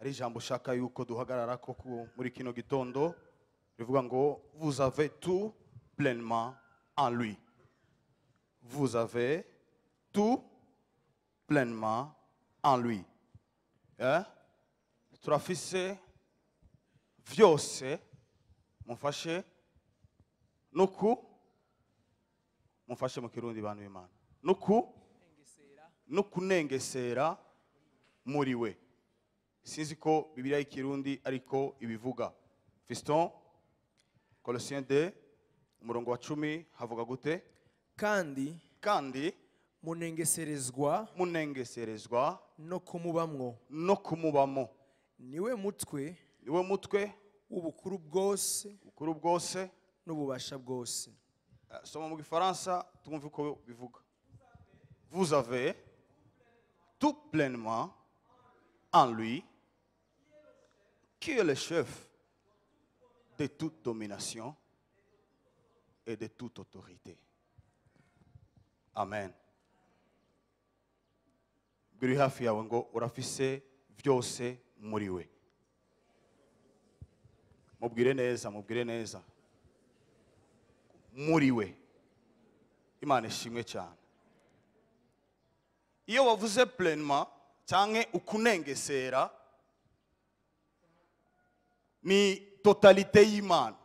hari ijambo shaka yuko duhagarara ko muri kino gitondo rivuga ngo vous avez tout pleinement en lui. Vous avez tout pleinement en lui. Turafise vyose mufashe nuku mufashe mu kirundi bantu b'Imana nukunengesera muri we. Sinzi ko Bibiliya y'ikirundi ariko ibivuga. Fiston Colossiens 2 umurongo wa 10 havuga gute? Kandi munengeserezwa no kumubamwo niwe mutwe w'ubukuru bwose n'ububasha bwose. Soma mu Gifaransa twumve uko bivuga. Vous avez tout pleinement en lui, qui est le chef de toute domination et de toute autorité. Amen. Biri hafi yawe ngo urafise vyose muri we. Mubwire neza. Muri we. Imana ishimwe cyane. Iyo wavuze pleinement cyangwa ukunengesera ni totalité y'Imana.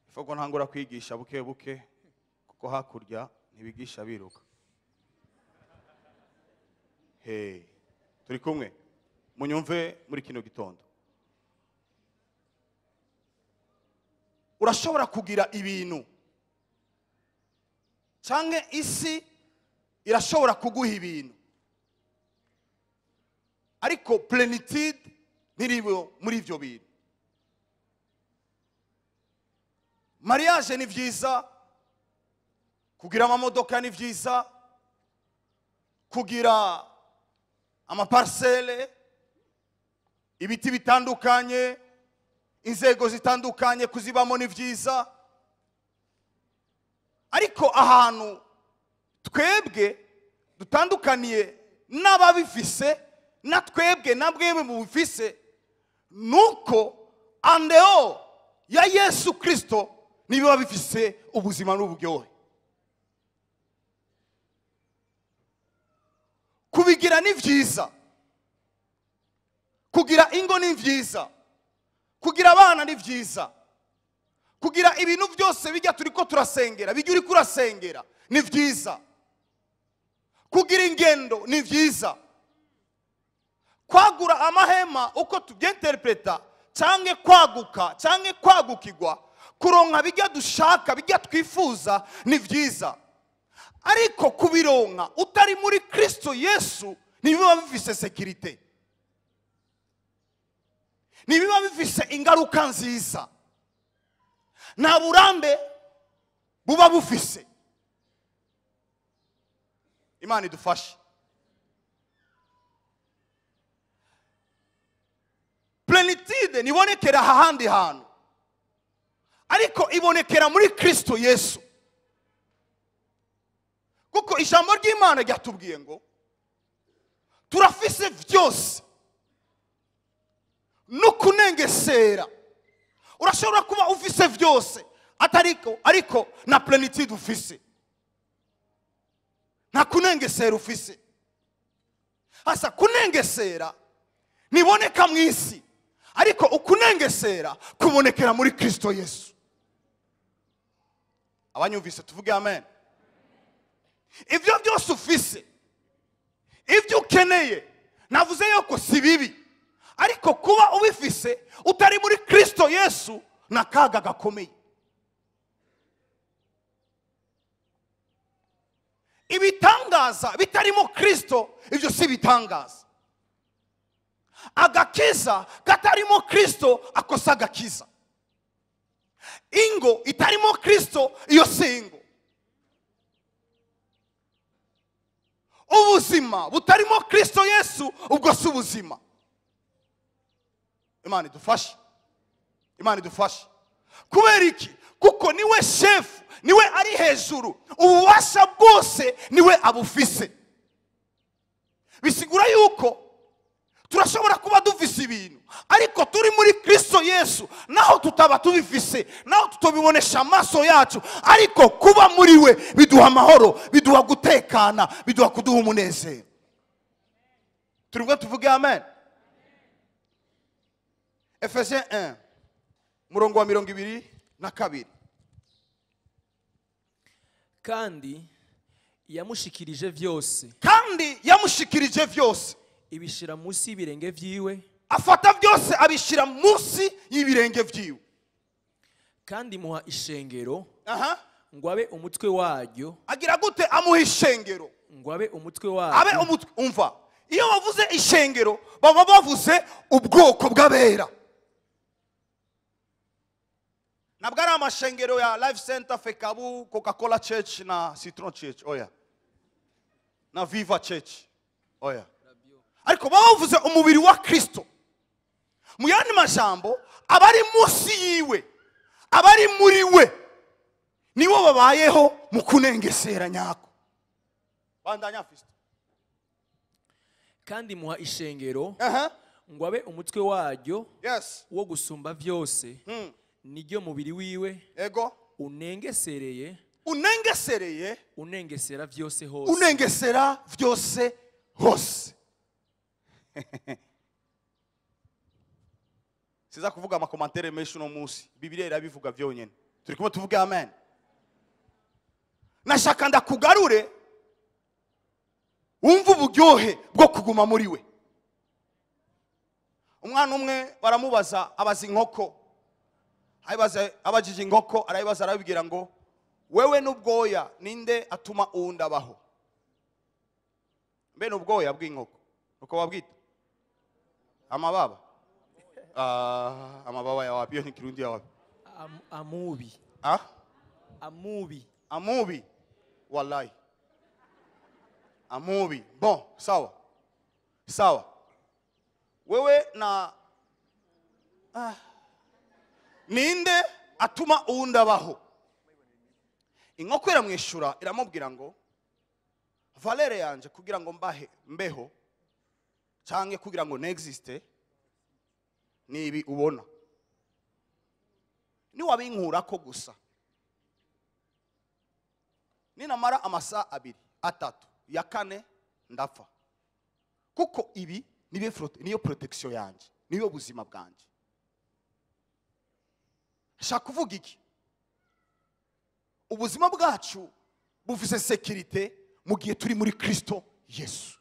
Ifoko ntangura kwigisha buke buke kuko hakurya ntibigisha biruka. Turi kumwe munyumve muri kino gitondo. Urashobora kugira ibintu cyangwa isi irashobora kuguha ibintu, ariko plénitude ntiribo muri ivyo bintu. Mariage ni vyiza, kugira amamodoka ni vyiza, kugira amaparcelle, ibiti bitandukanye, inzego zitandukanye kuzibamo ni vyiza. Ariko ahantu twebwe dutandukaniye n'ababifise na twebwe nabwebe mu bifise nuko andeo ya Yesu Kristo nibiba bifise ubuzima n'uburyohe. Kubigira ni vyiza, kugira ingo ni vyiza, kugira abana ni vyiza, kugira ibintu byose bijya turiko turasengera bijya uri kurasengera ni vyiza, kugira ingendo ni vyiza, kwagura amahema uko tubyenterpreta cyangwa kwaguka cyangwa kwagukirwa kuronka bijya dushaka bijya twifuza ni vyiza. Ariko kubironka utari muri Kristo Yesu nibiba bifise sécurité, nibiba bifise ingaruka nziza, nta burambe buba bufise. Imana idufashe. Plénitude nibonekera hahandi hantu, ariko ibonekera muri Kristo Yesu. Kuko ijambo ry'Imana ryatubwiye ngo turafise vyose no kunengesera. Urashobora kuba ufise vyose ariko na plénitude ufise, nta kunengesera ufise. Hasa kunengesera niboneka mu isi, ariko ukunengesera kubonekera muri Kristo Yesu. Abanyumvise tuvuge amen. Ivyo byose ufise, ivyo ukeneye, navuze yuko si bibi, ariko kuba ubifise utari muri Kristo Yesu nakaga gakomeye. Ibitangaza bitarimo Kristo ivyo si bitangaza. Agakiza katarimo Kristo akosa agakiza. Ingo itarimo Kristo iyo singo. Ubuzima butarimo Kristo Yesu ubwo si ubuzima. Imana idufashe. Kubera iki? kuko niwe shefu, niwe ari hejuru, ububasha bwose niwe abufise. Bisigura yuko turashobora kuba dufise ibintu, ariko turi muri Kristo Yesu naho tutaba tubifise, naho tutobibonesha amaso yacu, ariko kuba muri we biduha amahoro, biduha gutekana, biduha kuduha umunezero. Turibwo tuvuge amen. Ephesiens 1 murongo wa 22. kandi yamushikirije vyose, kandi yamushikirije vyose, ibishira munsi y'ibirenge vyiwe, afata byose abishira munsi y'ibirenge vyiwe, kandi muha ishengero ngo abe umutwe waryo. agira gute? Amuha ishengero ngo abe umutwe abe waryo. umutwe. Umva, iyo bavuze ishengero baba bavuze ubwoko bw'abera. Nabwo ari amashengero ya Life Center, Fekabu, Coca-Cola Church na Citron Church, oya, na Viva Church, oya. Ariko baba bavuze umubiri wa Kristo. Mu yandi majambo, abari munsi yiwe, abari muri we, nibo babayeho mu kunengesera nyako. Bandanya Kristo. kandi muha ishengero ngo abe umutwe waryo, yes, wo gusumba vyose, niryo mubiri wiwe, ego, unengesereye, unengesera vyose hose. unengesera vyose hose. Siza kuvuga amakomantere menshi no munsi, Bibiliya irabivuga vyonyene. Turi kumwe tuvuge amen. Nashaka ndakugarure wumva uburyohe bwo kuguma muri we. Umwana umwe baramubaza, abaza inkoko, abajije inkoko, arayibaza arabibwira ngo, wewe n'ubwoya ninde atuma uwundi abaho? Mbe n'ubwoya bw'inkoko uko babwita? Amababa. Amababa ya wapi? Yo ni Kirundi ya wapi? Amubi. Amubi. Amubi. Wallahi. Amubi. Bon, sawa. Sawa. Wewe na ninde atuma uwundi abaho? Inkoko iramwishura iramubwira ngo, valere yanje kugira ngo mbeho canke kugira ngo neexiste nibi ubona. Ni wabinkura ko gusa. Ninamara amasa 2, 3, ya 4 ndapfa. Kuko ibi niyo protection yanje, niyo buzima bwanje. Shaka kuvuga iki? Ubuzima bwacu bufise sécurité mu gihe turi muri Kristo Yesu.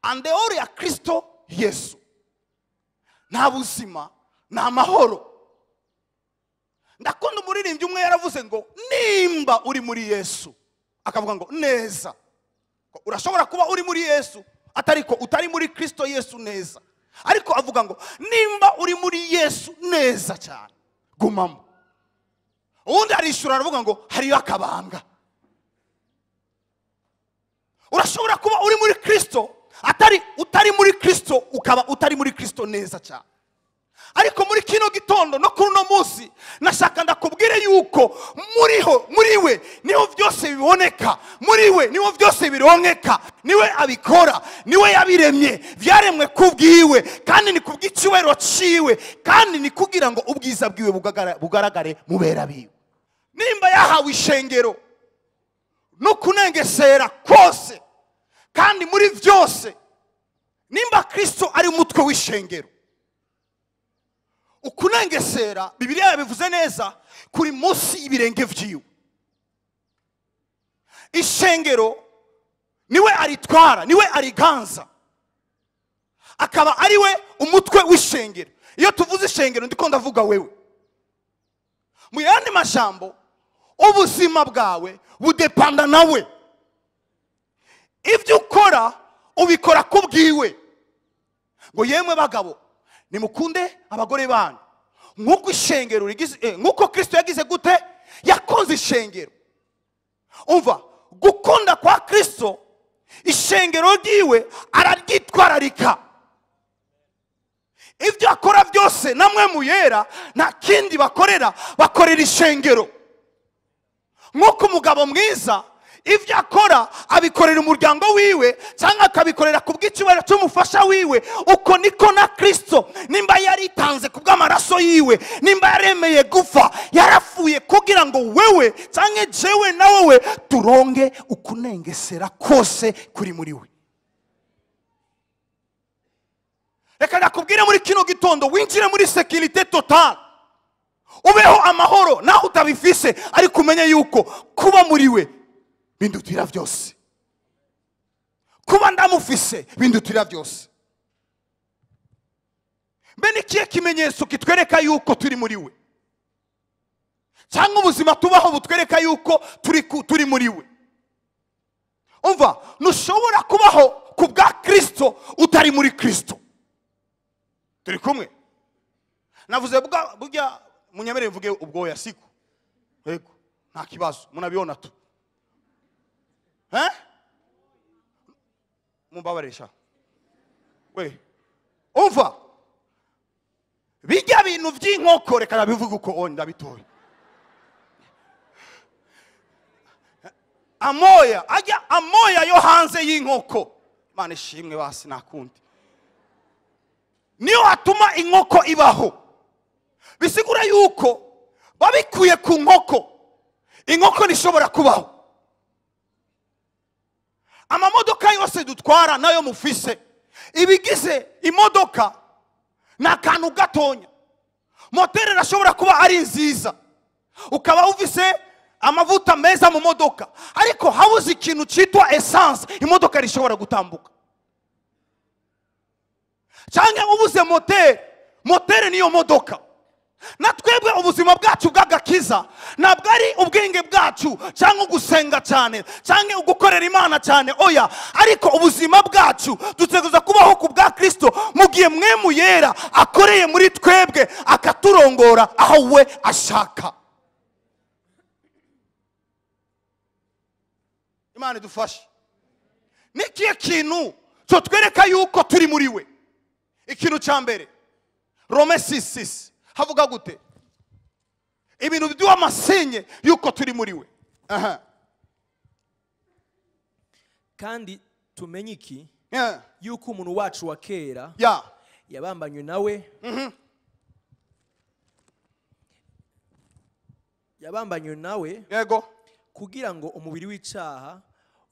Andeori ya Kristo Yesu, nta buzima, nta mahoro. Ndakunda umuririmbyi umwe yaravuze ngo, nimba uri muri Yesu, akavuga ngo neza. Urashobora kuba uri muri Yesu atariko utari muri Kristo Yesu neza, ariko avuga ngo nimba uri muri Yesu neza cyane, gumamo. Undi arishura aravuga ngo hariyo akabanga. Urashobora kuba uri muri Kristo utari muri Kristo, ukaba utari muri Kristo neza cyane. Ariko muri kino gitondo no kuri no munsi nashaka ndakubwire yuko muri we niho byose biboneka, muri we niho byose bironkeka, niwe abikora, niwe yabiremye, vyaremwe kubwiwe, kandi ni kubw'iciwero ciwe, kandi ni kugira ngo ubwiza bwiwe bugaragare mubera biwe. Nimba yahawe ishengero no kunengesera kose, kandi muri vyose, nimba Kristo ari umutwe w'ishengero, ukunengesera Bibiliya yabivuze neza kuri munsi y'ibirenge vyiwe. Ishengero niwe aritwara, niwe ariganza, akaba ari we umutwe w'ishengero. Iyo tuvuze ishengero ndiko ndavuga wewe. Mu yandi majambo, ubuzima bwawe budepanda nawe. Ibyo ukora ubikora kubwiwe. Ngo yemwe bagabo, nimukunde abagore banyu nkuko ishengero rigize, nkuko Kristo yagize gute? Yakoze ishengero. Umva, gukunda kwa Kristo, ishengero ryiwe araryitwararika. ibyo akora byose namwe mu yera nta kindi bakorera, bakorera ishengero. Nk'uko umugabo mwiza ibyo akora abikorera umuryango wiwe cyangwa akabikorera ku bw'icyubahiro cy'umufasha wiwe, uko niko na Kristo nimba yaritanze ku bw'amaraso yiwe, nimba yaremeye gupfa, yarapfuye kugira ngo wewe cyangwa jewe na wowe turonge ukunengesera kose kuri muri we. Reka nakubwire muri kino gitondo winjire muri sécurité totale, ubeho amahoro naho utabifise, ariko umenye yuko kuba muri we bindutira byose. Kuba ndamufise bindutira byose. Mbe nikiye kimenyetso kitwereka yuko turi muri we, cyangwa ubuzima tubaho butwereka yuko turi muri we? Umva, ntushobora kubaho ku bwa Kristo utari muri Kristo. Turi kumwe? Navuze burya munyamere mvuge ubwoya siko? Yego, nta kibazo, munabiona tu. Mumbabaresha. We. Umva. Bijya bintu by'inkoko, reka nabivuga uko ndabitoye. Amoya yo hanze y'inkoko. Mana ishimwe basi nakundi. Niyo atuma inkoko ibaho. Bisigura yuko babikuye ku nkoko, inkoko nishobora kubaho. Amamodoka yose dutwara nayo mufise, ibigize imodoka na kantu gatonya. Motere nashobora kuba ari nziza, ukaba ufise amavuta meza mu modoka, ariko habuze ikintu cyitwa essence, imodoka rishobora gutambuka. Cyangwa ubuze motere niyo modoka. Natwebwe ubuzima bwacu bw'agakiza ntabwo ari ubwenge bwacu cyangwa gusenga cyane cyangwa ugukorera Imana cyane, oya, ariko ubuzima bwacu duteguza kubaho ku bwa Kristo, mu gihe mwe mu yera akoreye muri twebwe akaturongora aho we ashaka. Imana idufashe. Nikiye kintu cyo twereka yuko turi muri we? Ikintu cya mbere, Rome 6:6 havuga gute? Ibintu biduha amasenye yuko turi muri we. Kandi tumenye iki? Yuko umuntu wacu wa kera yabambanywe nawe, yabambanywe nawe, yego, kugira ngo umubiri w'icyaha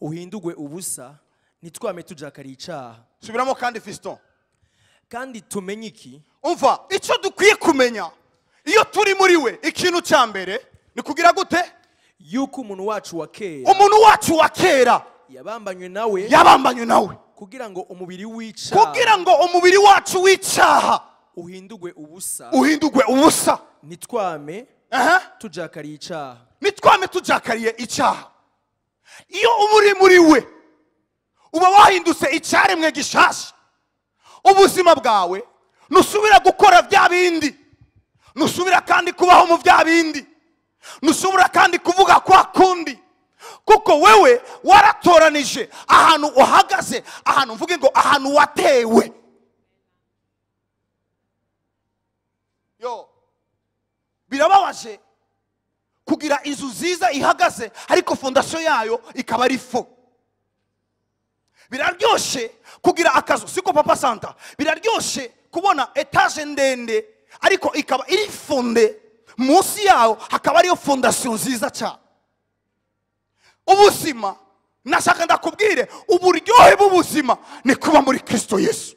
uhindugwe ubusa, nitwame tujakari icyaha. Subiramo kandi Fiston. Kandi tumenye iki? Umva, icyo dukwiye kumenya iyo turi muri we, ikintu cya mbere ni kugira gute? Yuko umuntu wacu wa kera yabambanywe nawe, kugira ngo umubiri wacu w'icyaha uhindugwe ubusa, nitwame tujakariye icyaha. Iyo umuri muri we uba wahindutse icyaremwe gishasha. Ubuzima bwawe nusubira gukora bya bindi, nusubira kandi kubaho mu bya bindi, nusubira kandi kuvuga kwa kundi, kuko wewe waratoranije ahantu uhagaze, ahantu mvuge ngo ahantu watewe. Birababaje kugira inzu nziza ihagaze ariko fondation yayo ikaba ari fo. Biraryoshe kugira akazu, siko papa Santa? Biraryoshe kubona etage ndende ariko ikaba iri fonde, munsi yaho hakaba ariyo fondation nziza cyane. Ubuzima, nashaka ndakubwire, uburyohe bw'ubuzima ni kuba muri Kristo Yesu.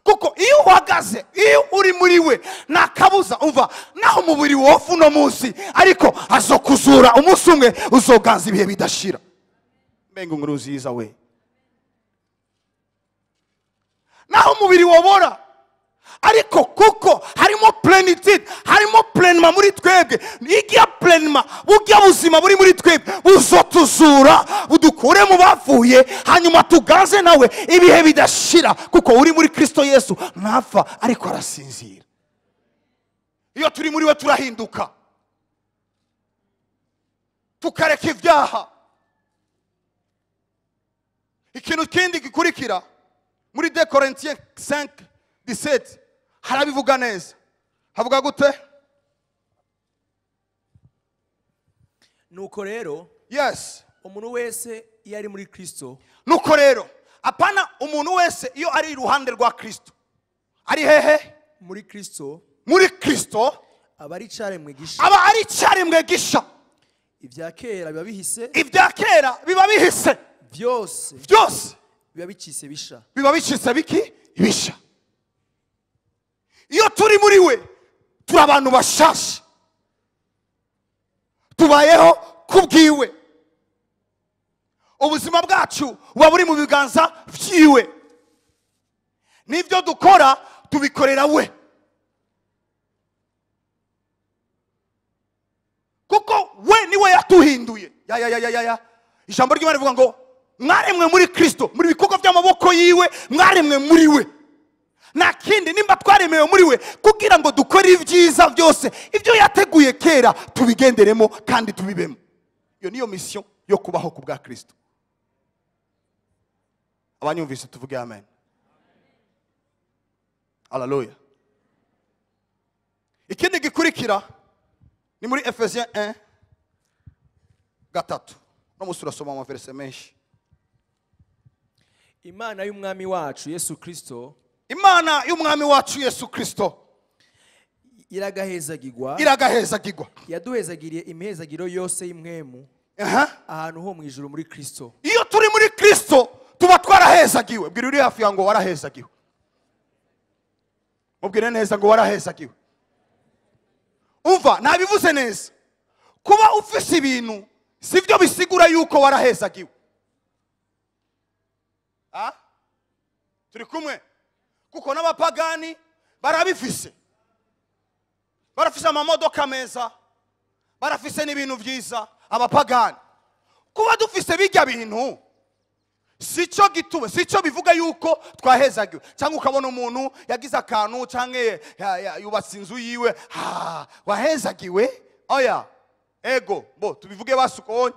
Kuko iyo uhagaze, iyo uri muri we, nakabuza, umva, naho umubiri wofu no munsi, ariko azokuzura umunsi umwe, uzoganza ibihe bidashira. Mbenga inkuru nziza we. Naho umubiri wobora, ariko kuko harimo plénitude, harimo plénement muri twebwe, igiya plénement, bujya buzima buri muri twebwe buzotuzura, budukure mu bapfuye, hanyuma tuganze nawe ibihe bidashira, kuko uri muri Kristo Yesu ntapfa ariko arasinzira. Iyo turi muri we turahinduka, tukareka ibyaha. Ikintu kindi gikurikira muri 2 Colossiens 5:17 harabivuga neza. Havuga gute? nuko rero Yes. umuntu wese iyo ari muri Kristo Nuko rero apana umuntu wese iyo ari iruhande rwa Kristo ari hehe? muri Kristo Muri Kristo aba ari icaremwe gisha, aba ari icyaremwe gisha. ibya kera biba bihise, Ibya kera biba bihise, byose byose biba bicitse bisha. biba bicitse biki bisha. Iyo turi muri we turi abantu bashasha, tubayeho kubwiwe, ubuzima bwacu buba buri mu biganza byiwe, n'ibyo dukora tubikorera we, kuko we niwe yatuhinduye. Ijambo ry'Imana rivuga ngo mwaremwe muri Kristo, muri bikorwa by'amaboko yiwe mwaremwe muri we. Nta kindi, nimba twaremewe muri we kugira ngo dukore ibyiza byose ibyo yateguye kera tubigenderemo kandi tubibemo. Iyo niyo mission yo kubaho ku bwa Kristo. Abanyumvise tuvuge amen. Hallelujah. Ikindi gikurikira ni muri Ephesiens 1:3. No musura soma mu verse menshi. Imana y'umwami wacu Yesu Kristo, Imana y'umwami wacu Yesu Kristo iragahezagirwa, yaduhezagiriye imihezagiro yose y'imwemu ahantu ho mu ijuru muri Kristo. Iyo turi muri Kristo tuba twarahezagiwe. Bwira uri hafi yango warahezagiwe. Mubwire neza ngo warahezagiwe. Umva, nabivuze neza. Kuba ufise ibintu sivyo bisigura yuko warahezagiwe. Turi kumwe? Kuko n'abapagani barabifise. Barafise amamodoka meza, barafise n'ibintu byiza. Abapagani kuba dufise bijya bintu sico gituwe, sico bivuga yuko twahezagiwe. Cyangwa ukabona umuntu yagize akantu cyangwa yubatse inzu yiwe, wahezagiwe. Oya, ego bo tubivuge basukonye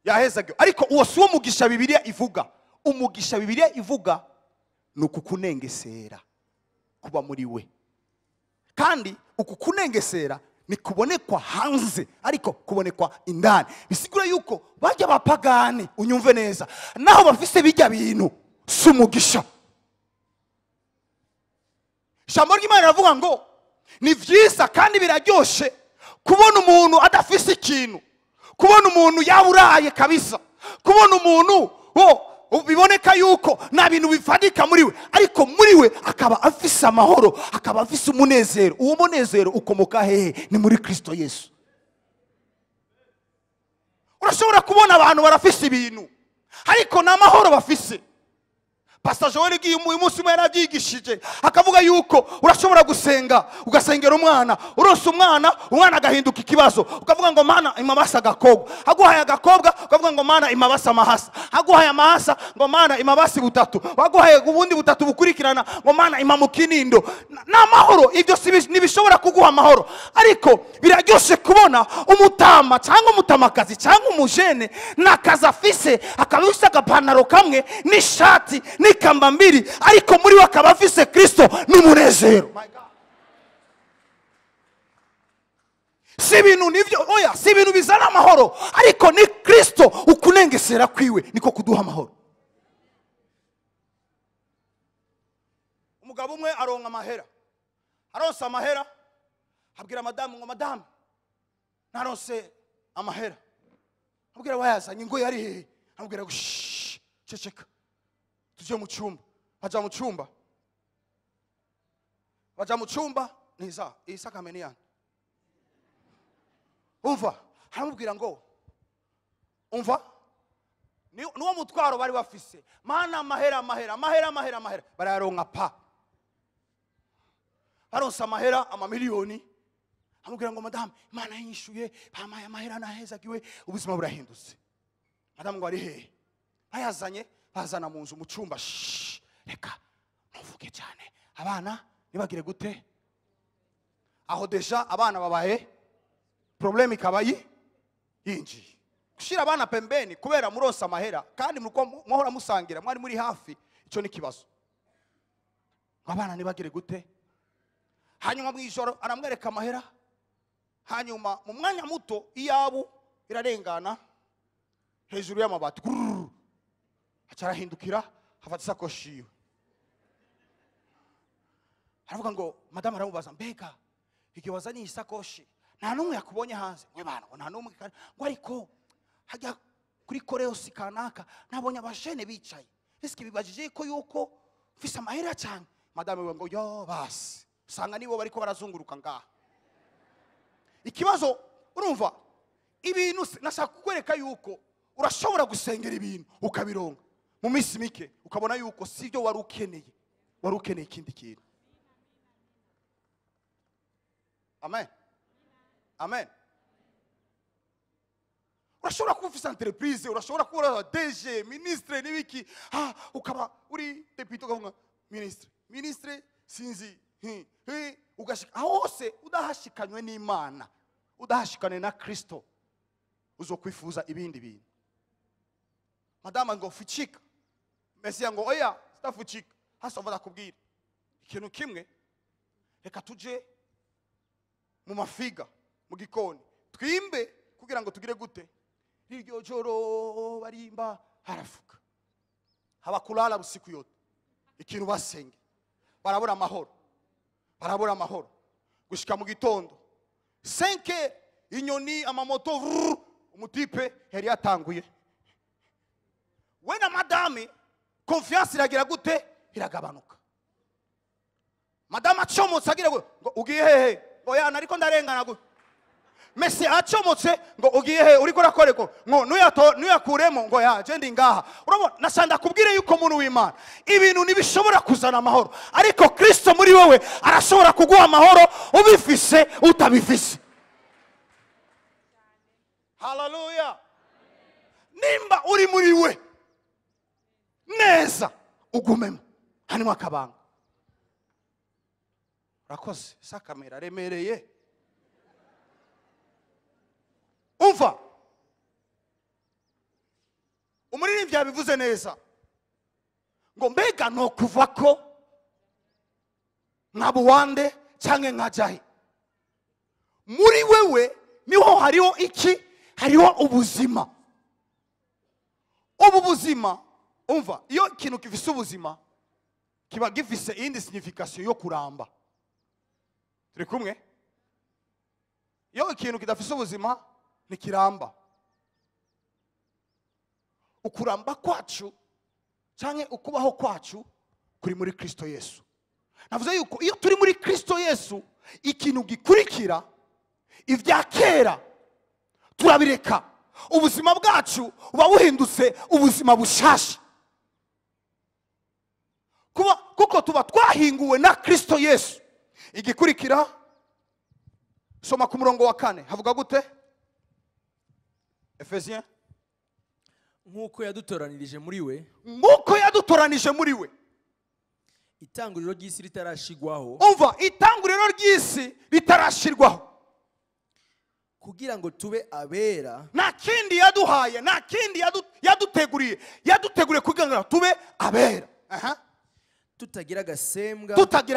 yahezagiwe. Ariko uwo si wo mugisha Bibiliya ivuga. Umugisha Bibiliya ivuga nuku kunengesera kuba muri we, kandi uku kunengesera ni kubonekwa hanze ariko kubonekwa indani. Bisigura yuko bajya bapagani, unyumve neza, naho bafise bijya bintu si umugisha. Ijambo ry'Imana riravuga ngo ni vyiza kandi biraryoshe kubona umuntu adafise ikintu, kubona umuntu yaburaye kabisa, kubona umuntu biboneka yuko nta bintu bifadika muri we, ariko muri we akaba afise amahoro, akaba afise umunezero. Uwo munezero ukomoka hehe? Ni muri Kristo Yesu. Urashobora kubona abantu barafise ibintu ariko nta mahoro bafise. Pastor Joel giye uyu munsi umwe yarabyigishije akavuga yuko urashobora gusenga ugasengera umwana, uronse umwana agahinduka ikibazo, ukavuga ngo Mana imabasa agakobwa, aguhaye agakobwa ukavuga ngo Mana imabasa amahasa, aguhaye amahasa ngo Mana imabasi butatu, waguhaye ubundi butatu bukurikirana ngo Mana imamukinindo. N'amahoro ibyo nibishobora kuguha amahoro, ariko biraryoshe kubona umutama cyangwa umutamakazi cyangwa umujene nakaza afise, akabisa agapantaro kamwe n'ishati n'ikamba mbiri, ariko muri we akaba afise Kristo n'umunezero. Si ibintu nivyo, oya, si ibintu bizana amahoro, ariko ni Kristo. Ukunengesera kwiwe niko kuduha amahoro. Umugabo umwe aronka amahera, aronse amahera, abwira madamu ngo madamu naronse amahera. Abwira wayazanye ngo yari hehe? Abwira ceceka tuje mu cyumba. Baja mu cyumba niza isakameniana. Umva, haramubwira ngo umva, nuwo mutwaro bari bafise, Mana amahera barayaronka pa. Baronse amahera amamiliyoni. Amubwira ngo madamu Imana yishuye bamaye amahera nahezagiwe, ubuzima burahindutse. Madamu ngo ari hehe? Bayazanye, bazana mu nzu mu cyumba. Reka ntuvuge cyane, abana nibagire gute? Aho deja abana babaye problème ikabayi yinjiye. Gushira abana pembeni kubera muronsa amahera kandi muhora musangira, mwari muri hafi, icyo ni kibazo. Abana nibagire gute? hanyuma mu ijoro aramwereka amahera, hanyuma mu mwanya muto iyabu irarengana hejuru y'amabati, acarahindukira hafata isakoshi yiwe. Aravuga ngo madamu aramubaza, mbega igihe wazaniye isakoshi nta n'umwe yakubonye hanze? Mwe bana ngo nta n'umwe, ngo ariko hajya kuri koreosi kanaka nabonye abajene bicaye, ese bibajije ko yuko mfise amahera cyane? Madamu we ngo yo basi usanga nibo bariko barazunguruka ngaha. Ikibazo urumva, ibintu nashaka kukwereka yuko urashobora gusengera ibintu ukabironga mu minsi mike, ukabona yuko sivyo wari ukeneye, wari ukeneye ikindi kintu. Amen, amen. Urashobora kuba ufise entreprise, urashobora kuba DG, ministre n'ibiki, ukaba uri deputy ukavuga ministre sinzi ugashika hose udahashikanywe n'Imana, udahashikane na Kristo, uzokwifuza ibindi bintu. Madama ngo fuchika, Mesia ngo oya sitafuchika, hasa mvada kubwira ikintu kimwe, reka tuje mu mafiga mu gikoni twimbe kugira ngo tugire gute, iryo joro barimba harafuka, habakulala busiku yote, ikintu basenge barabura amahoro, barabura amahoro gushika mu gitondo 5 inyoni amamoto umutipe yari yatanguye. We na madame confiance iragira gute, iragabanuka. Madame acomotse agira ngo ugiye hehe, ngo yana ariko ndarengana gute. Mesi acomotse ngo ugiye hehe, uriko rakoreko ngo nuyakuremo ngo yaje ndi ngaha. Urabona nashanda kubwire yuko muntu w'Imana ibintu nibishobora kuzana amahoro, ariko Kristo muri wewe arashobora kuguha amahoro ubifise utabifise. Hallelujah. Nimba uri muri we neza ugumemo, hanyuma akabanga. Rakoze sakamera remereye. Umva, umuririmbyi yabivuze neza ngo mbega no kuva ko nkabuwande cyangwa nkajahe, muri wewe niho hariho iki, hariho ubuzima. Ubu buzima umva, iyo ikintu gifise ubuzima kiba gifise indi signification yo kuramba. Turi kumwe? Iyo ikintu kidafise ubuzima nikiramba. Ukuramba kwacu canke ukubaho kwacu kuri muri Kristo Yesu. Navuze yuko iyo turi muri Kristo Yesu ikintu gikurikira ivya kera turabireka, ubuzima bwacu uba buhindutse ubuzima bushasha. Kuko tuba twahinguwe na Kristo Yesu. Igikurikira soma ku murongo wa 4 havuga gute? Ephesiens, nk'uko yadutoranirije muri we, nk'uko yadutoranije muri we. Itanguriro ry'isi ritarashigwaho, umva, itanguriro ry'isi ritarashirwaho, kugira ngo tube abera. Nta kindi yaduhaye, nta kindi yaduteguriye kugira ngo tube abera. Tutagira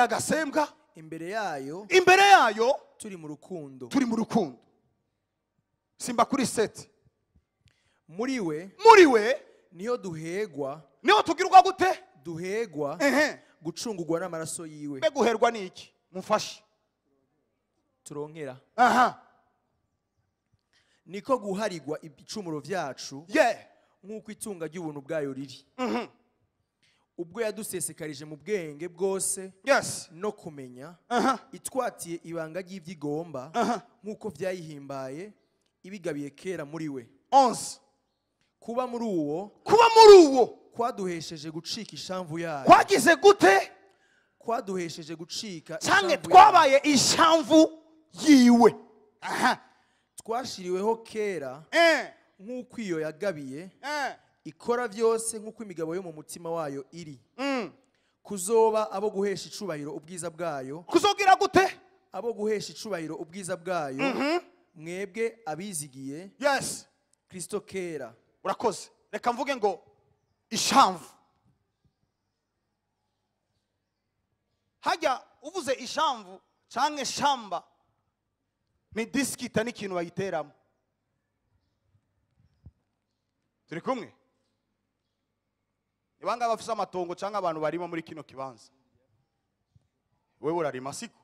agasembwa, imbere yayo turi mu rukundo. Simba kuri 7. Muri we niyo duhegwa, niyo tugirwa gute, duhegwa gucungurwa n'amaraso yiwe. Mbe guherwa niki? Mufashe turonkera. Niko guharigwa ibicumuro vyacu, nk'uko itunga ry'ubuntu bwayo riri. Ubwo yadusesekarije mu bwenge bwose no kumenya, itwatiye ibanga ry'ivyigomba, nk'uko vyayihimbaye ibigabiye kera muri we. 11. Kuba muri uwo kwaduhesheje gucika ishamvu yayo. Kwagize gute? Kwaduhesheje gucika canke twabaye ishamvu yiwe. Twashiriweho kera nk'uko iyo yagabiye ikora vyose nk'uko imigabo yo mu mutima wayo iri. Kuzoba abo guhesha icubahiro ubwiza bwayo. Kuzogira gute? Abo guhesha icubahiro ubwiza bwayo, mwebwe abizigiye Kristo kera. Urakoze. Reka mvuge ngo ishamvu. Hajya uvuze ishamvu canke shamba ni diskita n'ikintu bayiteramo. Turi kumwe? Ibanga bafise amatongo canke abantu barima muri kino kibanza. Wewe urarima siko?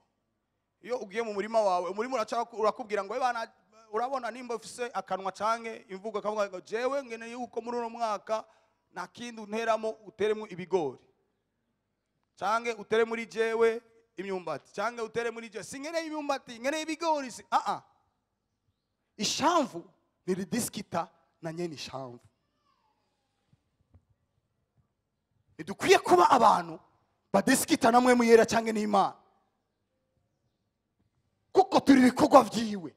Iyo ugiye mu murima wawe, umurima urakubwira ngo bana urabona nimba ufise akanwa canke imvugo akavuga ngo jewe ngeneye yuko muri uno mwaka nta kindi unteramo uteremo ibigori. Canke utere muri jewe imyumbati, canke utere muri jewe singeneye imyumbati, ngeneye ibigori. Ishamvu niridiskita na nyene ishamvu. Dukwiye kuba abantu badiskita namwe muyera canke n'Imana, kuko turi ibikorwa vyiwe,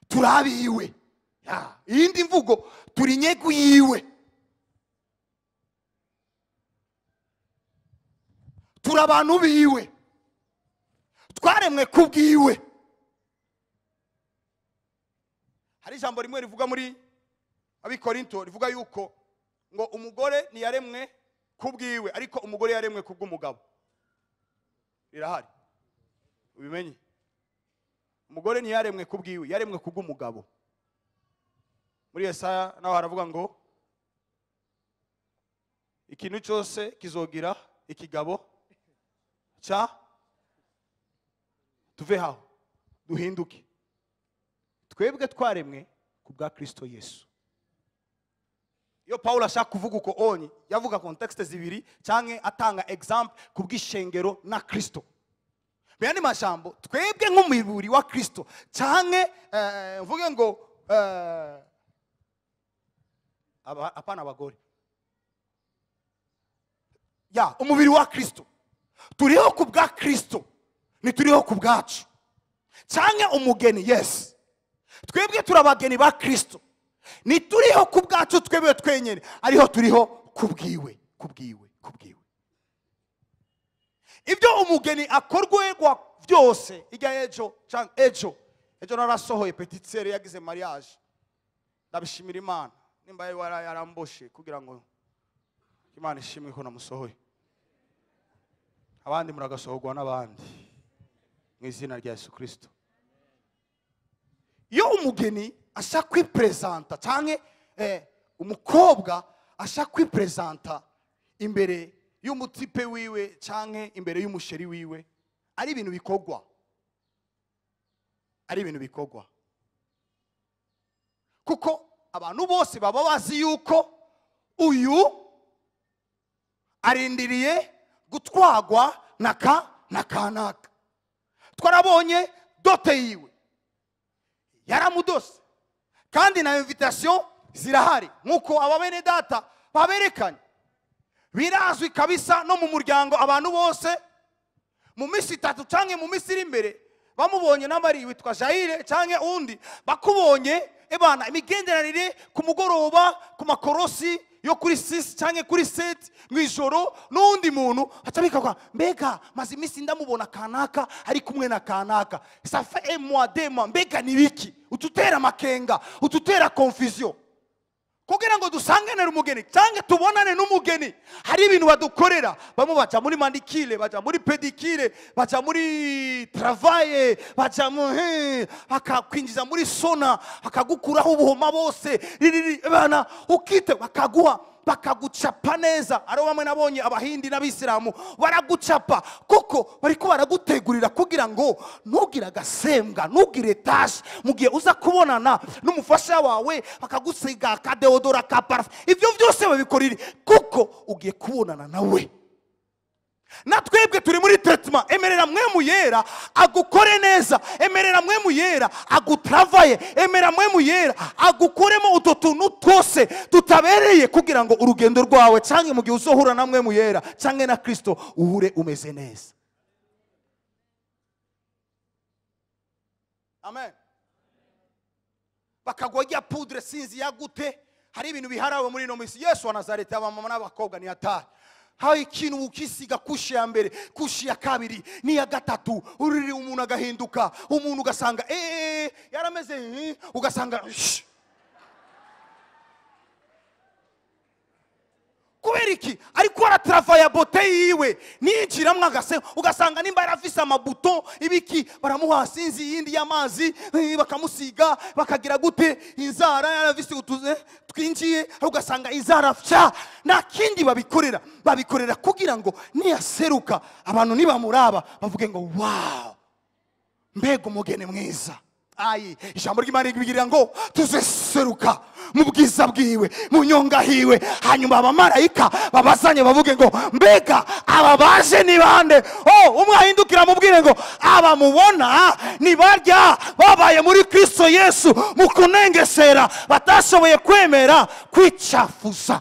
turabiwe. Iyindi mvugo turi nyegu yiwe, turi abantu biwe, twaremwe kubwiwe. Hari ijambo rimwe rivuga muri Abikorinto rivuga yuko ngo umugore ntiyaremwe kubwiwe ariko umugore yaremwe kubw'umugabo. Rirahari, ubimenye. Umugore ntiyaremwe kubwiwe, yaremwe kubw'umugabo. Muri Yesaya naho haravuga ngo ikintu cyose kizogira ikigabo cha tuve haho duhinduke. Twebwe twaremwe kubwa Kristo Yesu. Iyo Paulo ashaka kuvuga uko onyi yavuga context zibiri canke atanga example kubw'ishengero na Kristo. Bene majambo twebwe nk'umubiri wa Kristo canke mvuge ngo apana abagore. Umubiri wa Kristo turiho kubwa Kristo, ni turiho kubwacu. Canke umugeni, yes. Twebwe turabageni ba Kristo, ni turiho kubwacu twebwe twenyene, ariho turiho kubwiwe. Ibyo umugeni akorwerwa byose ijya ejo narasohoye petite sœur yagize mariage. Ndabishimira Imana nimba yaramboshe kugira ngo Imana ishimwe ko namusohoye. Abandi muragasohorwa n'abandi mu izina rya Yesu Kristo. Iyo umugeni ashaka kwipresenta canke umukobwa ashaka kwipresenta imbere y'umutipe wiwe canke imbere y'umusheri wiwe, ari ibintu bikorwa. Kuko abantu bose baba bazi yuko uyu arindiriye gutwagwa na kanaka. Twarabonye dote yiwe yaramudose, kandi na invitation zirahari nkuko ababene data baberekanye. Birazwi kabisa no mu muryango, abantu bose mu misi 3 canke mu misi iri imbere bamubonye n'amari witwa Jaire canke undi bakubonye ebana imigenderanire ku mugoroba ku makorosi yo kuri 6 canke kuri 7 mwijoro, n'undi muntu atabika kwa mbega mazi misi ndamubona kanaka ari kumwe na kanaka, ça fait un mois 2 mois, mbega nibiki ututera makenga, ututera confusion. Kugira ngo dusanganire umugeni canke tubonane n'umugeni, hari ibintu badukorera. Bamwe baca muri mandikile, baca muri pedikile, baca muri travail, baca bakakwinjiza muri sona, akagukuraho ubuhoma bose bana ukite bakagucapa neza. Ari bamwe nabonye abahindi n'abisilamu baragucapa kuko bariko baragutegurira kugira ngo ntugire agasembwa, ntugire tashi mugiye uza kubonana n'umufasha wawe, bakagusiga akadeodora ka parfum. Ibyo byose babikorira kuko ugiye kubonana nawe. Natwebwe turi muri traitement. Emerera mwe muyera agukore neza, emerera mwe muyera agutravaye, emerera mwe muyera agukoremo utuntu twose tutabereye kugira ngo urugendo rwawe canke mu gihe uzohura na mwe muyera canke na Kristo uhure umeze neza. Amen. Bakagwajya poudre sinzi yagute, hari ibintu biharawe muri no misi. Yesu wa Nazareti abamama n'abakobwa ni atari. Hayi ikintu ukisiga kushi ya mbere, kushi ya kabiri, ni ya gatatu, uriri umuntu agahinduka, umuntu ugasanga yarameze ugasanga kubera kubera iki ariko aratravaye bote yiwe ninjiramwe ugasanga nimba yarafise amabuto ibiki baramuhasinzi yindi y'amazi bakamusiga bakagira gute inzara yarafise utuze twinjiye ugasanga inzara fya nta kindi babikorera kugira ngo niyaseruka abantu nibamuraba bavuge ngo wow mbega umugeni mwiza. Ayi ijambo ry'Imana rigira ngo tuzeseruka mu bwiza bwiwe mu nyonga hiwe, hanyuma abamarayika babazanye bavuge ngo mbega aba baje ni bande. Umwe ahindukira mubwire ngo aba mubona ni barya babaye muri Kristo Yesu mu kunengesera batashoboye kwemera kwicafuza.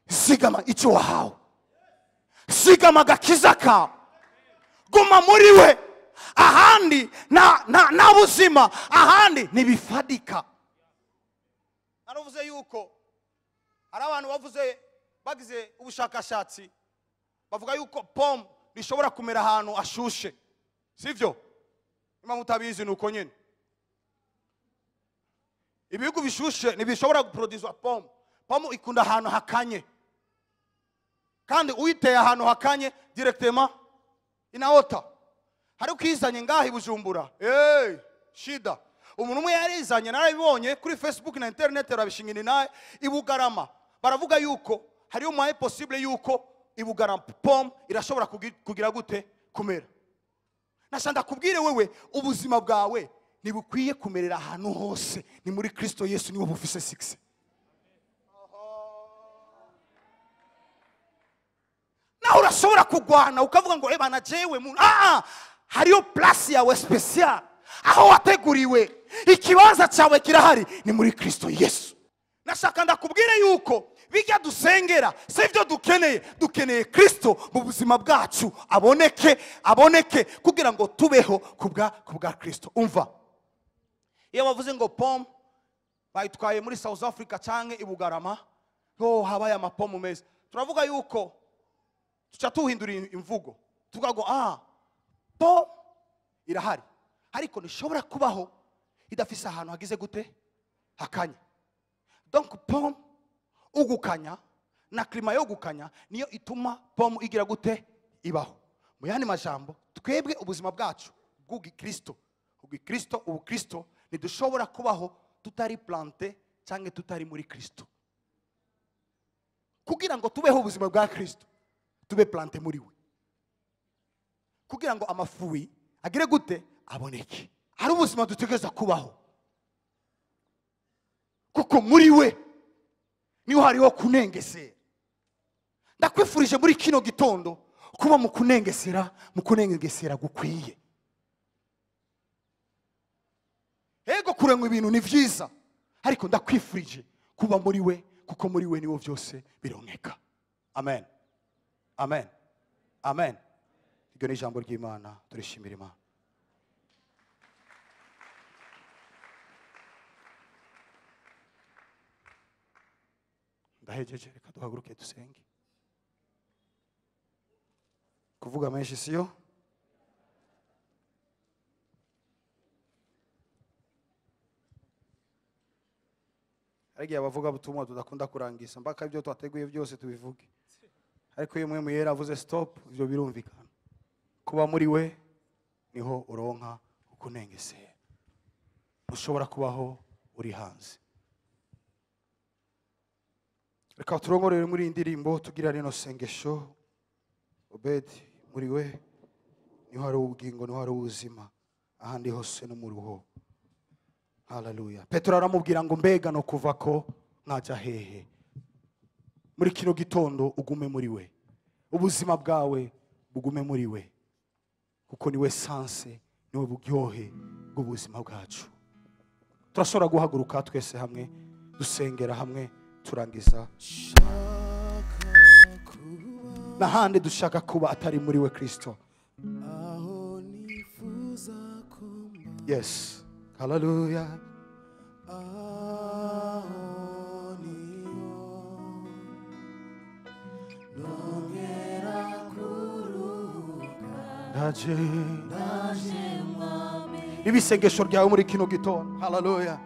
Sigama icyo wahawe, sigama agakiza kawe, guma muri we, ahandi na buzima, ahandi nibifadika. Naravuze yuko ari abantu bagize ubushakashatsi bavuga yuko pome rishobora kumera ahantu ashushe, sivyo? Imana mutabizi nuko nyene ibihugu bishushe ntibishobora guproduce pome. Pome ikunda ahantu hakanye, kandi uyiteye ahantu hakanye directement inaota. Hari ukizanye ngahi Bujumbura, shida. Umuntu umwe yarizanye narabibonye kuri Facebook na internet, rabishingini naye ibugarama baravuga yuko hari umwe possible yuko ibugarama pome irashobora kugira gute kumera. Nashanda kubwire wewe ubuzima bwawe nibukwiye kumerera ahantu hose ni muri Kristo Yesu, niwe bufise 6. Na urashobora kugwana ukavuga ngo bana jewe muntu hariyo place yawe special aho wateguriwe, ikibanza cyawe kirahari ni muri Kristo Yesu. Nashaka ndakubwire yuko bijya dusengera sivyo dukeneye Kristo mu buzima bwacu aboneke kugira ngo tubeho kubwa Kristo. Umva, iyo bavuze ngo pome bayitwaye muri South Africa canke ibugarama, habaye amapomu meza, turavuga yuko tuca tuhindura imvugo tuvuga ngo pome irahari ariko nishobora kubaho idafise ahantu hagize gute hakanya. Donc pome ugukanya na klima yo gukanya niyo ituma pome igira gute ibaho. Mu yandi majambo twebwe ubuzima bwacu bw'Ukristo ubukristo nidushobora kubaho tutari plante cyangwa tutari muri Kristo. Kugira ngo tubeho ubuzima bwa Kristo tube plante muri we, kugira ngo amafui agire gute aboneke. Ari ubuzima dutegeza kubaho kuko muri we niho hariho kunengesera. Ndakwifurije muri kino gitondo kuba mu kunengesera gukwiye. Ego kurenga ibintu ni vyiza, ariko ndakwifurije kuba muri we kuko muri we niwo byose bironeka. Amen, amen, amen. Iryo ni ijambo ry'Imana, turishimira Imana. Ndahejeje, reka duhaguruke dusenge. Kuvuga menshi siyo, ariko abavuga butumwa tudakunda kurangiza mbaka ibyo twateguye byose tubivuge, ariko iyo mwe yera avuze stop ibyo birumvikana. Kuba muri we niho uronka ukunengesera, ushobora kubaho uri hanze. Reka turongorere muri indirimbo tugira rino sengesho. Obedi, muri we niho hari ubugingo, niho hari ubuzima, ahandi hose no mu ruho. Hallelujah. Petero aramubwira ngo mbega no kuva ko nkaja hehe. Muri kino gitondo ugume muri we, ubuzima bwawe bugume muri we, kuko niwe sanse, niwe buryohe bw'ubuzima bwacu. Turashobora guhaguruka twese hamwe dusengera hamwe turangiza. Nahande dushaka kuba atari muri we Kristo. Yes. Hallelujah. Ibisengesho ryawe muri kino gitondo. Hallelujah.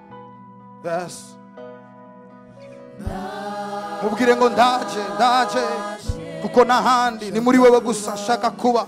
Yes. mubwire ngo ndaje ndaje kuko n'ahandi ni muri wewe gusa nshaka kuba.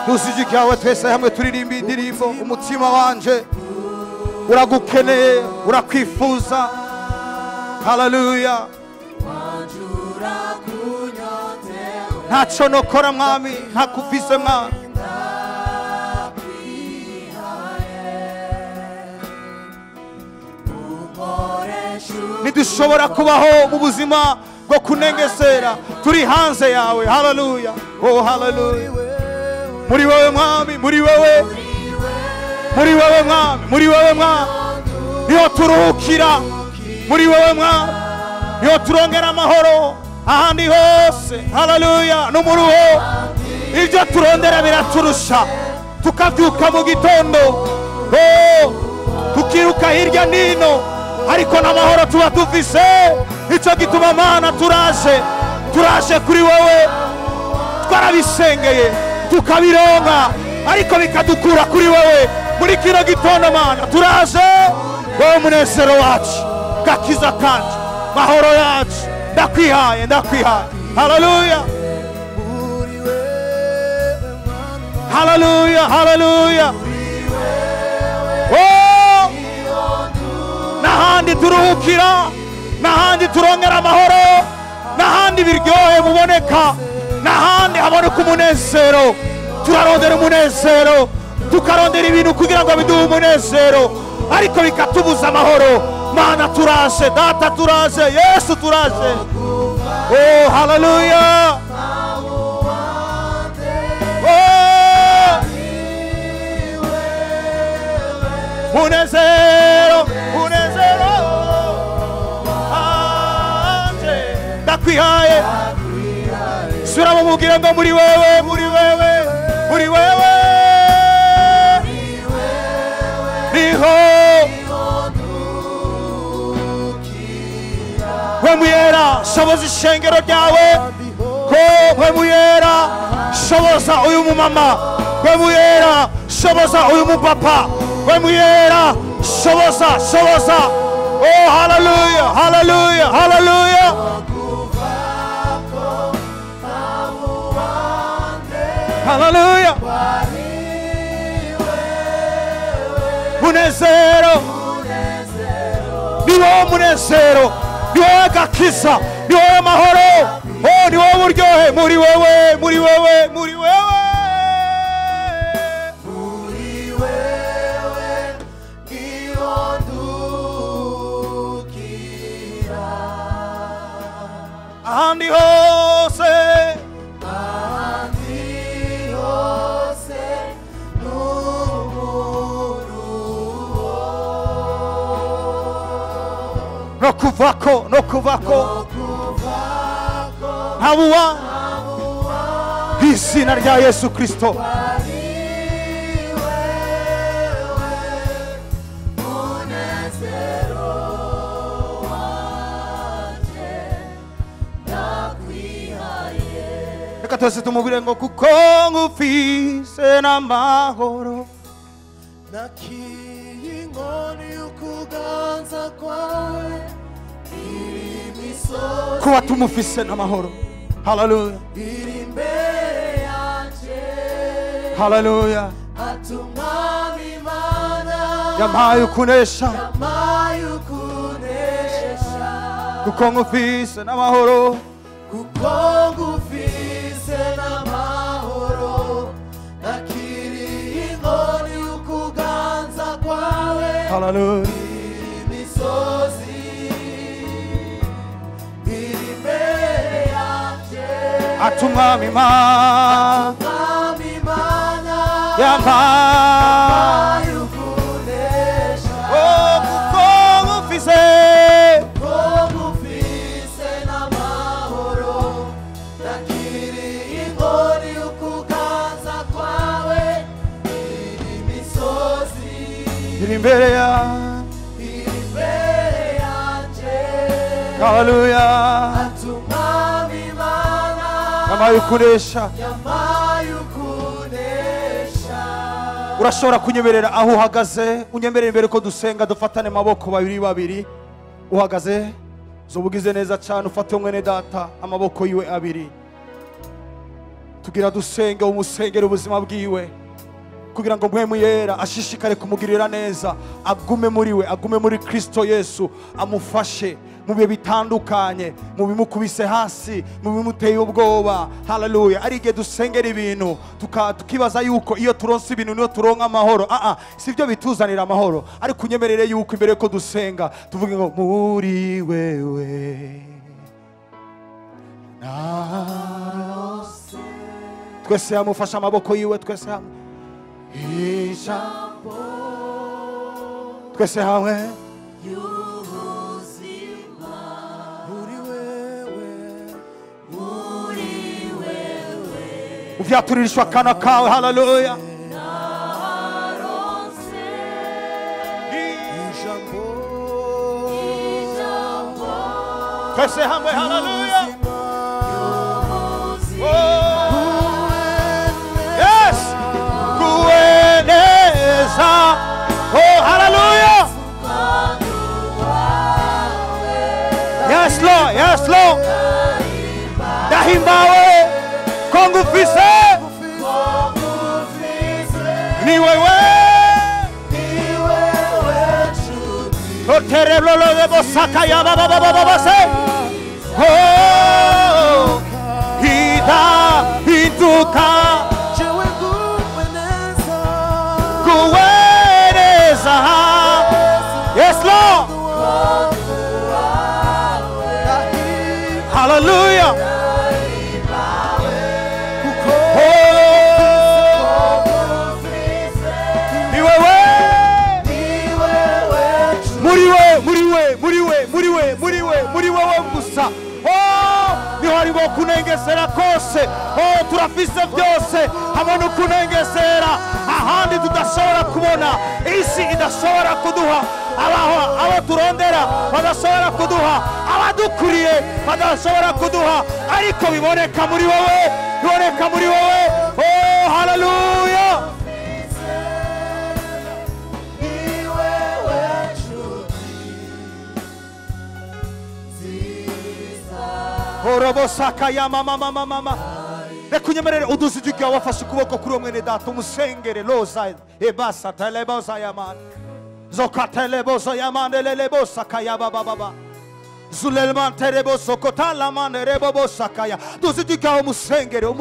Dusije yawe twese hamwe turirimba indirimbo. Umutima wanje uragukeneye urakwifuza. Haleluya. Ntacyo nokora mwami ntakufise mwami. Nidushobora kubaho mu buzima bwo kunengesera turi hanze yawe. Haleluya. Oh haleluya. Muri wewe mwami, muri wewe, muri wewe mwami, muri wewe mwami niho turuhukira. Muri wewe mwami niho turongera amahoro ahandi hose. Haleluya. N'umuruho ibyo turondera biraturusha, tukabyuka mu gitondo tukiruka hirya nino, ariko n'amahoro tuba dufise. Icyo gituma Mana turaje kuri wewe, twarabisengeye tukabironka, ariko bikadukura kuri wewe. Muri kino gitondo Mana turaje, wowe munezero wacu, gakiza kanje, mahoro yacu, ndakwihaye. Haleluya. Haleluya. Haleluya. Oh, n'ahandi turuhukira, n'ahandi turongera amahoro, n'ahandi biryohe buboneka, n'ahandi haboneka umunezero. Turarondera umunezero, tukarondera ibintu kugira ngo biduhe umunezero, ariko bikatubuza amahoro. Mana turaje, data turaje, Yesu turaje. Oh haleluya. Oh munezero, munezero anje ndakwihaye. Sura mubwire ngo muri wewe, muri wewe, muri wewe niho wemuyera shoboza ishengero ryawe, ko wemuyera shoboza uyu mumama, wemuyera shoboza uyu mupapa, wemuyera shoboza. Oh haleluya. Haleluya. Haleluya. Haleluya. Munezero, niwo munezero, niwo gakiza, niwo mahoro. Oh niwo buryohe. Muri wewe, muri wewe, muri wewe, muri wewe niho ndukira. Ahandi hose no kuvako habuwa izina rya Yesu Kristo. Reka twese tumubwire ngo kuko ngufise n'amahoro, nakiye inkoni y'ukuganza kwawe, kuba tumufise n'amahoro. Haleluya. Haleluya. Yampaye ukunesha, kuko ngufise n'amahoro, kuko ngufise n'amahoro, nakiriye inkoni y'ukuganza kwawe. Haleluya. Imisozi atumwami Imana yampaye ukunesha. Oh kuko ngufise Hallelujah. Yamaye ukunesha. Urashobora kunyemerera aho uhagaze, unyemerera imbere ko dusenga dufatane amaboko babiri babiri. Uhagaze zobugize neza cyane, ufate mwene data amaboko yiwe abiri. Tugira dusenge umusengero ubuzima bwiwe, kugira ngo mpwemu yera ashishikare kumugirira neza, agume muri we, agume muri Kristo Yesu, amufashe mu bihe bitandukanye, mu bimukubise hasi, mu bimuteye ubwoba. Hallelujah. Ari igihe dusengera ibintu tukibaza yuko iyo turonse ibintu niyo turonka amahoro. Sibyo bituzanira amahoro. Ari kunyemerere yuko imbere ko dusenga tuvuge ngo muri wewe narose. Twese amufasha amaboko yiwe, twese hamwe. Ijambo twese hamwe. Uvyaturishwa kana kawe. Hallelujah. Twese hamwe. Hallelujah. Yes. Kueneza. Oh, hallelujah. Yes, Lord. Yes, Lord. Dahimbawe. Kongu Ufise. Ni wewe. Otere lolo de bosaka ya baba baba baba se. Oh, hida hituka. Kueneza. Yes, Lord. Hallelujah. Muri wewe gusa. Niho hariho kunengesera kose. Turafise byose hamwe no kunengesera ahandi tudashobora kubona. Isi idashobora kuduha, abo turondera badashobora kuduha, abadukuriye badashobora kuduha, ariko biboneka muri wowe, biboneka muri wowe. Oh, hallelujah. Orobosaka ya mama. Rekunyemerere uduzijike wafashe ukuboko kuri mwene data umusengere loza ebasa teleboza yaman. Zokateleboza yaman lelebosa kaya baba. Zulelman tereboso kotala man rebobosaka ya. Duzijike umusengere. Oh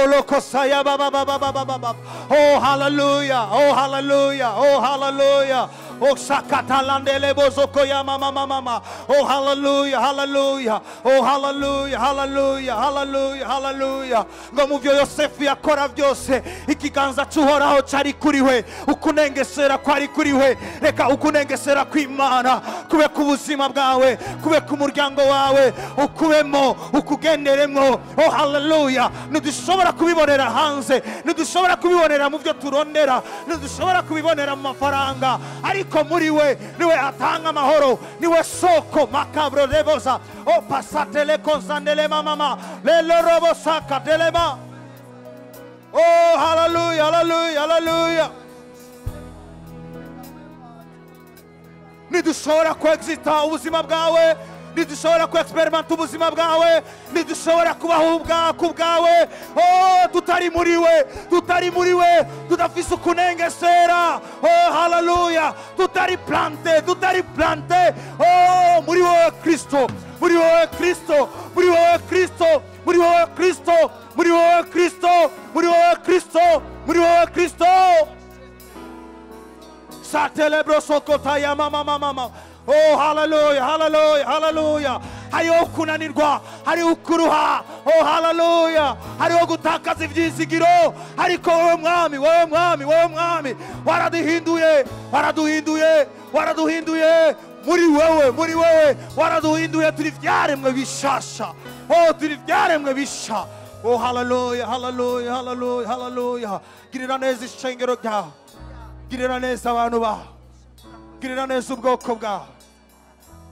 lokosaya baba. Oh hallelujah. Oh hallelujah. Oh hallelujah. Oh sakatalandele bozoko ya mama. Oh hallelujah, hallelujah. Oh hallelujah, hallelujah, hallelujah, hallelujah. Ngo muvyo Yosefu yakora byose ikiganza cyuhoraho cyari kuri we, ukunengesera kwari kuri we. Reka ukunengesera kw'Imana kube ku buzima bwawe, kube ku muryango wawe, ukubemo ukugenderemo. Oh hallelujah. Nidushobora kubibonera hanze, nidushobora kubibonera mu byo turondera, nidushobora kubibonera mu mafaranga, ariko muri we niwe atanga amahoro, niwe soko makabro leboza. Oh pasatele konsandele mama lelo robo saka delema. Oh hallelujah, hallelujah, hallelujah. Nidushobora kuexista ubuzima bwawe, nidushobora kuexperimenta ubuzima bwawe, nidushobora kubaho ubwako bwawe. Oh tutari muri we, tudafise ukunengesera. Oh hallelujah. Tutari plante. Oh muri wowe Kristo, muri wowe Kristo, muri wowe Kristo, muri wowe Kristo, muri wowe Kristo, muri wowe Kristo, muri wowe Kristo. Satelebro sokota ya mama. Oh hallelujah, hallelujah, hallelujah. Hariho kunanirwa, hariho kuruha. Oh hallelujah. Hariho gutakaza ibyizigiro, ariko wowe mwami waraduhinduye. Muri wewe waraduhinduye, turi vyaremwe bishasha. Oh turi vyaremwe bisha. Oh hallelujah, hallelujah, hallelujah, hallelujah. Girira neza ishengero ryawe, girira neza abantu bawe, girira neza ubwoko bwawe.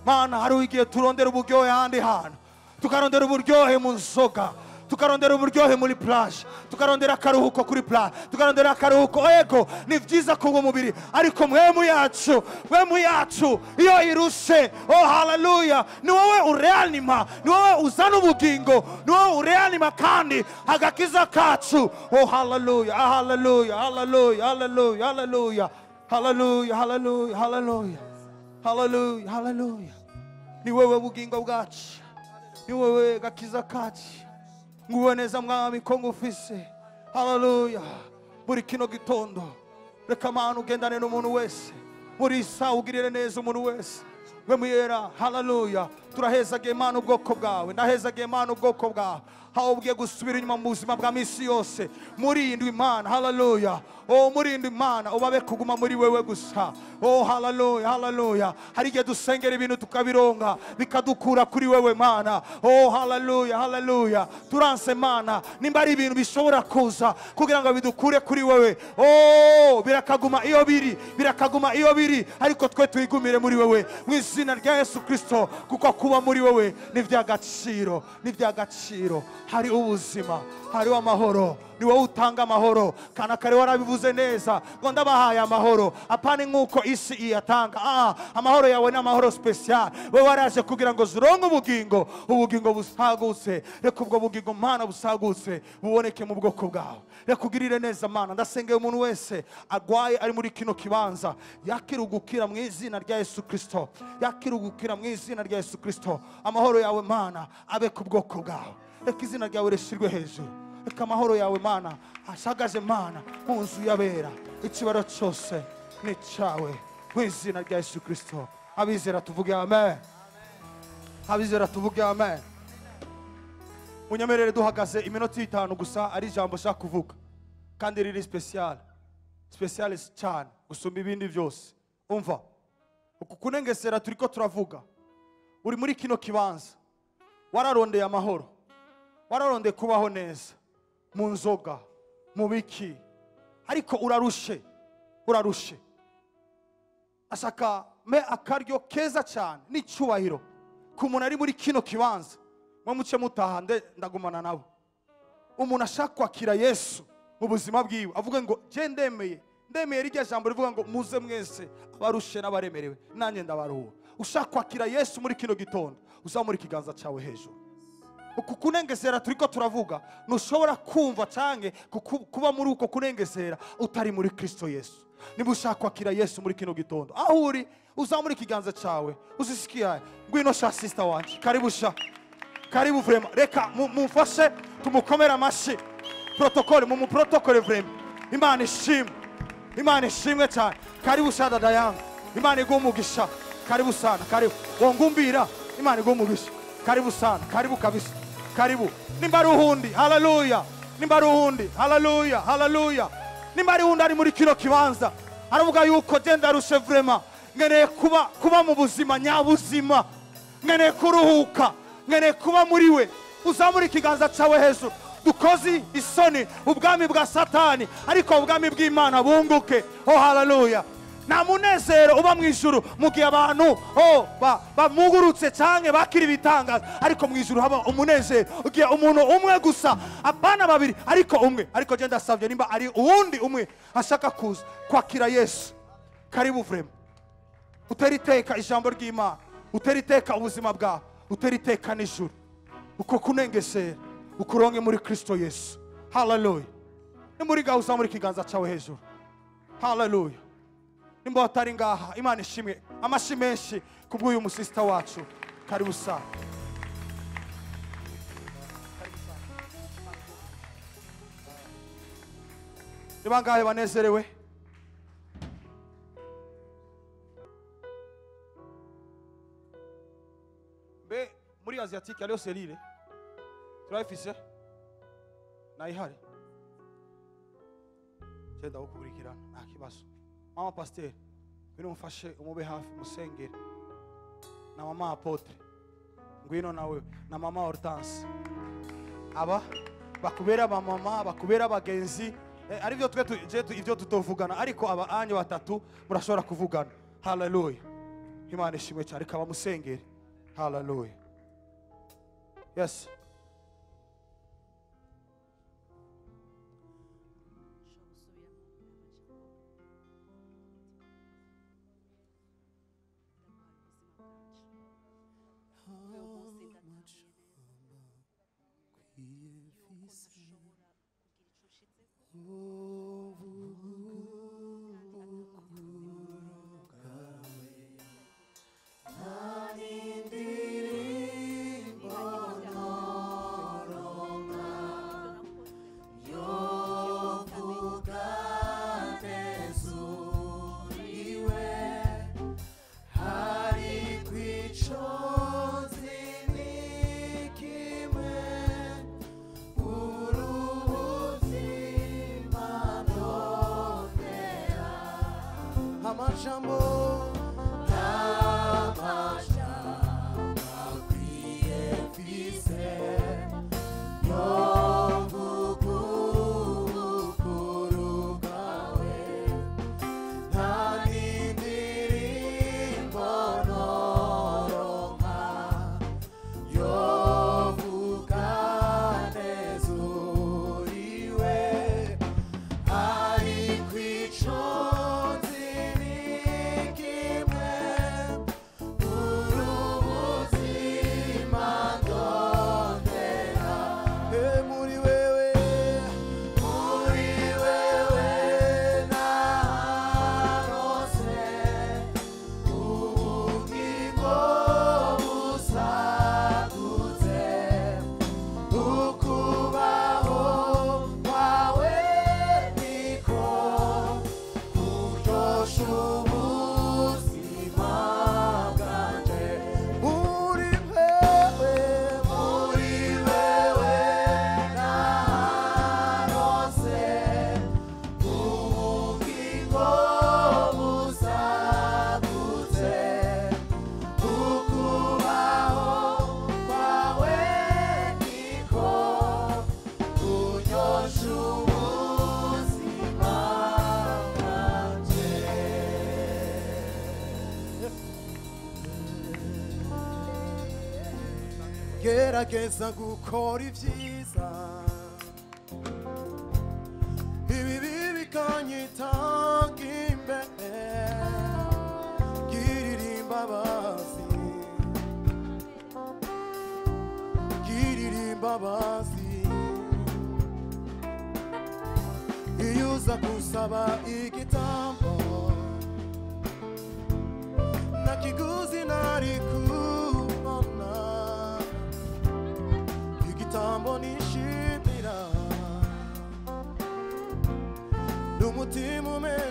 Mana hari igihe turondera uburyohe ahandi hantu, tukarondera uburyohe mu nzoga, tukarondera uburyohe muri plage, tukarondera akaruhuko kuri plage, tukarondera akaruhuko ego. Ni byiza kubwo mubiri, ariko mwemu yacu iyo irushe, oh haleluya, ni wowe ureanima, ni wowe uzana ubugingo, ni wowe ureanima kandi agakiza kacu. Oh haleluya, haleluya, haleluya, haleluya, haleluya, haleluya, haleluya, haleluya, haleluya, haleluya. Ni wewe bugingo bwacu, ni wewe gakiza kacu. Nguwe neza mwami ko ngufise. Haleluya. Muri kino gitondo reka Mana ugendane n'umuntu wese, muri saa ugirire neza umuntu wese. We muyera, haleluya. Turahezagiye Mana ubwoko bwawe, ndahezagiye Mana ubwoko bwawe, aho ugiye gusubira inyuma mu buzima bwa misi yose. Murindwi Mana, haleluya. Oh murindwi Mana, ubabe kuguma muri wewe gusa. Oh haleluya, haleluya. Hari igihe dusengera ibintu tukabironga bikadukura kuri wewe Mana. Oh haleluya, haleluya. Turanse Mana nimba ari ibintu bishobora kuza kugira ngo bidukure kuri wewe. Oh birakaguma iyo biri, ariko twe tuyigumire muri wewe mu izina rya Yesu Kristo, kuko kuba muri wewe ni vy'agaciro. Hari ubuzima, hari amahoro, ni wowe utanga amahoro. Kana kare warabivuze neza ngo ndabahaye amahoro, apana nkuko isi iyatanga. Amahoro yawe ni amahoro special. Wewe waraje kugira ngo zuronke ubugingo busagutse. Reka ubwo bugingo Mana busagutse buboneke mu bwoko bwawe. Reka ugirire neza Mana. Ndasengeye umuntu wese agwaye ari muri kino kibanza, yakirugukira mu izina rya Yesu Kristo, yakirugukira mu izina rya Yesu Kristo. Amahoro yawe Mana abe ku bwoko bwawe. Reka izina ryawe rishirwe hejuru. Reka amahoro yawe Mana ashagaje Mana mu nzu y'abera. Ikibaro cyose ni cyawe mu izina rya Yesu Kristo. Abizera tuvuge amen. Abizera tuvuge amen. Munyemerere duhagaze iminota 5 gusa, ari ijambo shaka kuvuga kandi riri special cyane gusumba ibindi byose. Umva uku kunengesera turiko turavuga, uri muri kino kibanza wararondeye amahoro, wararondeye kubaho neza mu nzoga, mu biki, ariko urarushe. Ashaka me akaryo keza cyane n'icyubahiro ku muntu ari muri kino kibanza. Mwamuce mutaha ndagumana nabo. Umuntu ashaka kwakira Yesu mu buzima bwiwe, avuga ngo je ndemeye rirya jambo rivuga ngo muze mwese abarushe n'abaremerewe nanjye ndabaruhura. Ushaka kwakira Yesu muri kino gitondo, uzamura ikiganza cyawe hejuru. Uku kunengesera turiko turavuga ntushobora kumva canke kuba muri uko kunengesera utari muri Kristo Yesu. Niba ushaka kwakira Yesu muri kino gitondo, aho uri uzamura ikiganza cyawe, uzisikiye ngwino sha sister wanje, karibu vrema. Reka mumfashe tumukomera amashi. Protokole mu protokole vrema. Imana ishimwe cyane. Karibu sha dada yangu, Imana igumugisha. Karibu sana, karibu wongumbira, Imana igumugisha. Karibu sana, karibu kabisa, karibu. Nimbari uhundi, haleluya. Nimbari uhundi ari muri kino kibanza, aravuga yuko genda rushe vrema. Ngeneye kuba mu buzima nyabuzima, ngeneye kuruhuka, ngeneye kuba muri we. Uzamura ikiganza cyawe hejuru. Dukozi isoni ubwami bwa Satani, ariko ubwami bw'Imana bunguke. Oh haleluya. Nta munezero uba mu ijuru mu gihe abantu bamugurutse cyane bakira ibitangaza, ariko mu ijuru haba umunezero ugiye umuntu umwe gusa, apana babiri, ariko umwe. Ariko je ndasavye nimba ari uwundi umwe ashaka kuza kwakira Yesu, karibu vrema. Uteriteka ijambo ry'Imana, uteriteka ubuzima bwawe, uteriteka n'ijuru. Uko kunengesera ukuronke muri Kristo Yesu. Haleluya. Ni muri gaho uzamura ikiganza cyawe hejuru. Haleluya. Nimba watari ngaha, Imana ishimwe. Amashi menshi kubw'uyu musista wacu. Karibu sana. Niba ngahe banezerewe? Be muri Asiatique aliyo selile turayifise nayihari cyenda gukurikirana nta kibazo. Mama pasteur ngwino mfashe umube hafi musengere, na mama apotre ngwino nawe, na mama Hortense, aba bakubera ba mama, bakubera bagenzi, arivyo twe ivyo tutovugana, ariko aba anye batatu murashobora kuvugana. Haleluya. Imana ishimwe cyane, reka bamusengere. Hallelujah. Yes. gerageza gukora ibyiza ibibi bikanyitanga imbere girira imbabazi iyo uza gusaba igitambo nakiguzi nari kubona igitambo nishimira n'umutima umeze